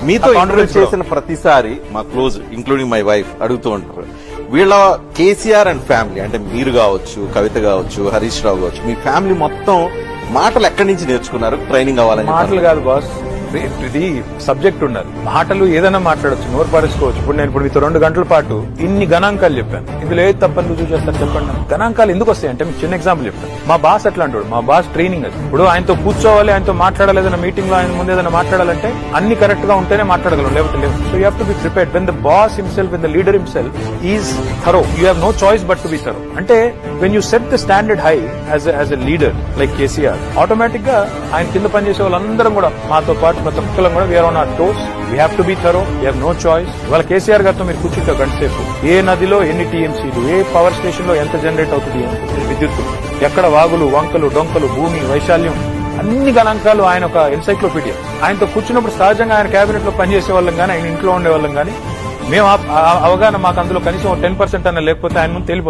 మీతో ఇంటర్వ్యూ చేసిన ప్రతిసారి మా క్లోజ్ ఇంక్లూడింగ్ మై వైఫ్ అడుగుతూ ఉంటారు, వీళ్ళ కేసీఆర్ అండ్ ఫ్యామిలీ అంటే మీరు కావచ్చు, కవిత కావచ్చు, హరీష్ రావు కావచ్చు, మీ ఫ్యామిలీ మొత్తం మాటలు ఎక్కడి నుంచి నేర్చుకున్నారు ట్రైనింగ్ అవ్వాలని? మాటలు కాదు బాస్, ఇది సబ్జెక్ట్ ఉండాలి. మాటలు ఏదైనా మాట్లాడొచ్చు, నోరు పరుచుకోవచ్చు. ఇప్పుడు నేను మీతో 2 గంటల పాటు ఇన్ని గణాంకాలు చెప్పాను. ఇందులో ఏది తప్పని రుజువు చేస్తారు చెప్పండి. గణాంకాలు ఎందుకు వస్తాయి అంటే మీకు చిన్న ఎగ్జాంపుల్ చెప్తాను. మా బాస్ ఎట్లా అంటాడు, మా బాస్ ట్రైనింగ్ అది. ఇప్పుడు ఆయనతో కూర్చోవాలి, ఆయనతో మాట్లాడాలి, ఏదైనా మీటింగ్ లో ఆయన ముందు ఏదైనా మాట్లాడాలంటే అన్ని కరెక్ట్ గా ఉంటేనే మాట్లాడగలం, లేకపోతే లేదు. So you have to be prepared. When the boss himself, when the leader himself is thorough, you have no choice but to be thorough. అంటే when you set the standard high as a leader like KCR, automatic గా ఆయన కింద పనిచేసే వాళ్ళందరం కూడా మాతో పాటు ప్రతి ఒక్కరం కూడా we are on our toes. We have to be thorough, we have no choice. ఇవాళ కేసీఆర్ గారితో మీరు కూర్చుంటే గంట సేపు ఏ నదిలో ఎన్ని టీఎంసీలు, ఏ పవర్ స్టేషన్ లో ఎంత జనరేట్ అవుతుంది విద్యుత్, ఎక్కడ వాగులు, వంకలు, డొంకలు, భూమి వైశాల్యం, అన్ని గణాంకాలు ఆయన ఒక ఎన్సైక్లోపీడియా. ఆయనతో కూర్చున్నప్పుడు సహజంగా ఆయన కేబినెట్ లో పనిచేసే వాళ్ళం కానీ, ఆయన ఇంట్లో ఉండే వాళ్ళం కానీ, మేము అవగాహన మాకు అందులో కనీసం 10% అన్న లేకపోతే ఆయన ముందు తెలిపోతుంది.